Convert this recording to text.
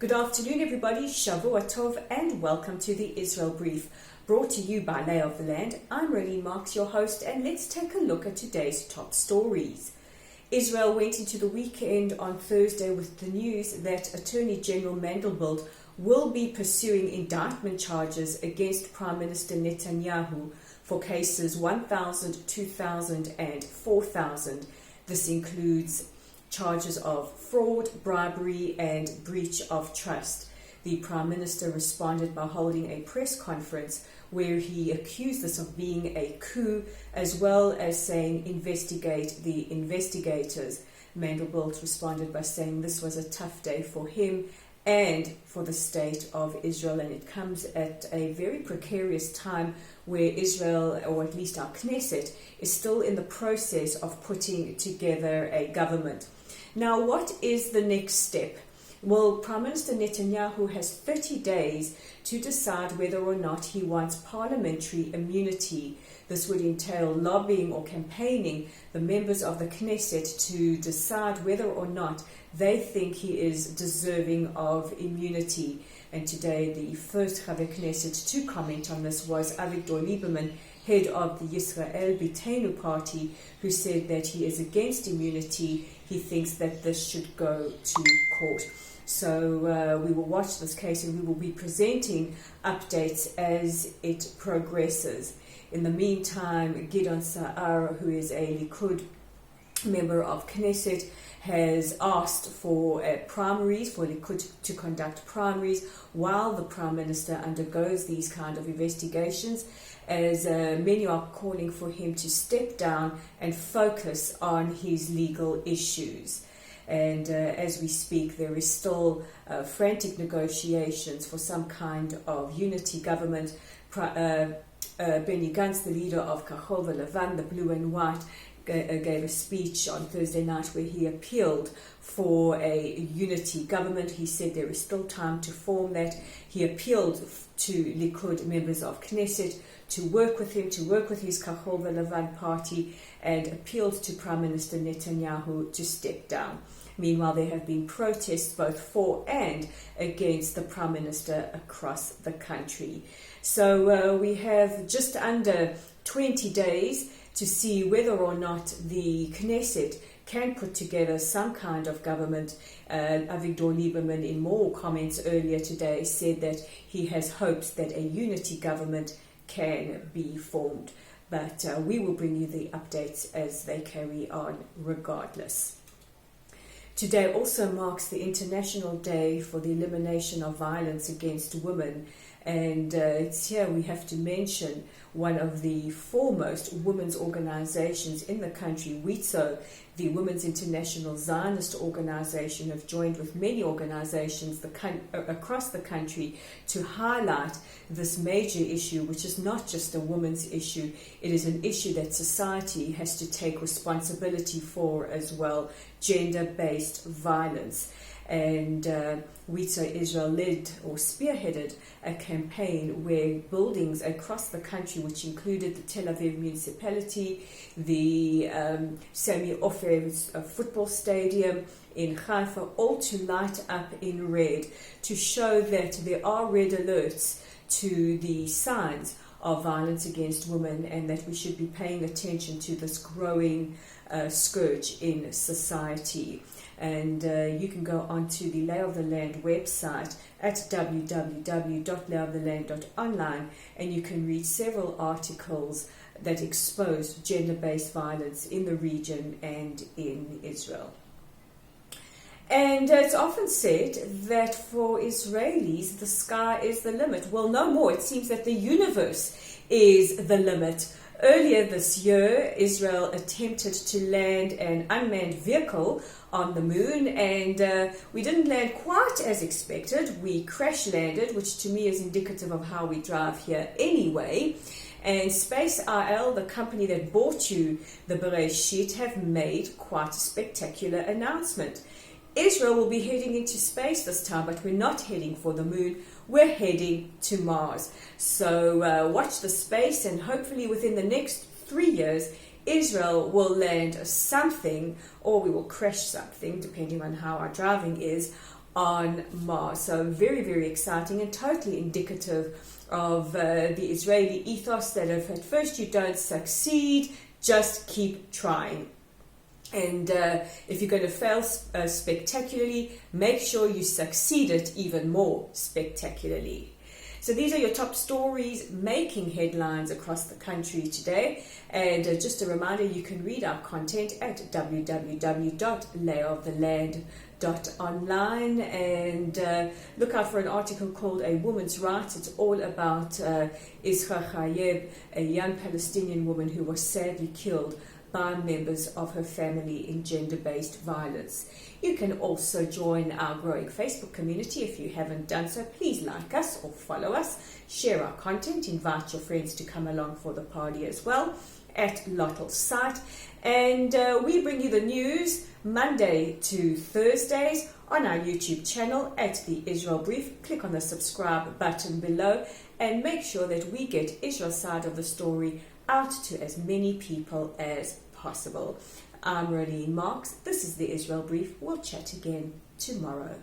Good afternoon, everybody. Shavua Tov, and welcome to the Israel Brief, brought to you by Lay of the Land. I'm Renee Marks, your host, and let's take a look at today's top stories. Israel went into the weekend on Thursday with the news that Attorney General Mandelblit will be pursuing indictment charges against Prime Minister Netanyahu for cases 1,000, 2,000, and 4,000. This includes charges of fraud, bribery, and breach of trust. The Prime Minister responded by holding a press conference where he accused this of being a coup, as well as saying investigate the investigators. Mandelblit responded by saying this was a tough day for him and for the state of Israel, and it comes at a very precarious time where Israel, or at least our Knesset, is still in the process of putting together a government. Now, what is the next step? Well, Prime Minister Netanyahu has 30 days to decide whether or not he wants parliamentary immunity. This would entail lobbying or campaigning the members of the Knesset to decide whether or not they think he is deserving of immunity. And today, the first Chaver Knesset to comment on this was Avigdor Lieberman, head of the Yisrael Beitenu party, who said that he is against immunity. He thinks that this should go to court. So we will watch this case and we will be presenting updates as it progresses. In the meantime, Gideon Sa'ar, who is a Likud member of Knesset, has asked for primaries, for Likud to conduct primaries while the Prime Minister undergoes these kind of investigations, as many are calling for him to step down and focus on his legal issues. And as we speak, there is still frantic negotiations for some kind of unity government. Benny Gantz, the leader of Kahol Levan, the blue and white, gave a speech on Thursday night where he appealed for a unity government. He said there is still time to form that. He appealed to Likud members of Knesset to work with him, to work with his Kahol Levan party, and appealed to Prime Minister Netanyahu to step down. Meanwhile, there have been protests both for and against the Prime Minister across the country. So we have just under 20 days to see whether or not the Knesset can put together some kind of government. Avigdor Lieberman, in more comments earlier today, said that he has hopes that a unity government can be formed. But we will bring you the updates as they carry on regardless. Today also marks the International Day for the Elimination of Violence Against Women. And it's here we have to mention one of the foremost women's organizations in the country, WITSO, the Women's International Zionist Organization, have joined with many organizations across the country to highlight this major issue, which is not just a women's issue. It is an issue that society has to take responsibility for as well, gender-based violence. And WITSO Israel led or spearheaded a campaign where buildings across the country, which included the Tel Aviv municipality, the Sami Ofer football stadium in Haifa, all to light up in red to show that there are red alerts to the signs of violence against women, and that we should be paying attention to this growing scourge in society. And you can go onto the Lay of the Land website at www.layoftheland.online, and you can read several articles that expose gender-based violence in the region and in Israel. And it's often said that for Israelis, the sky is the limit. Well, no more. It seems that the universe is the limit. Earlier this year, Israel attempted to land an unmanned vehicle on the moon, and we didn't land quite as expected. We crash landed, which to me is indicative of how we drive here anyway. And Space IL, the company that bought you the Bereshit, have made quite a spectacular announcement. Israel will be heading into space this time, but we're not heading for the moon. We're heading to Mars. So watch the space, and hopefully within the next 3 years, Israel will land something, or we will crash something, depending on how our driving is, en masse. So very, very exciting and totally indicative of the Israeli ethos that if at first you don't succeed, just keep trying. And if you're going to fail spectacularly, make sure you succeed it even more spectacularly. So these are your top stories making headlines across the country today. And just a reminder, you can read our content at www.layoftheland.online, and look out for an article called A Woman's Rights. It's all about Isra Chayeb, a young Palestinian woman who was sadly killed by members of her family in gender-based violence. You can also join our growing Facebook community. If you haven't done so, please like us or follow us, share our content, invite your friends to come along for the party as well at Lottel's site. And we bring you the news Monday to Thursdays on our YouTube channel at the Israel Brief. Click on the subscribe button below and make sure that we get Israel's side of the story out to as many people as possible. I'm Rolene Marks. This is the Israel Brief. We'll chat again tomorrow.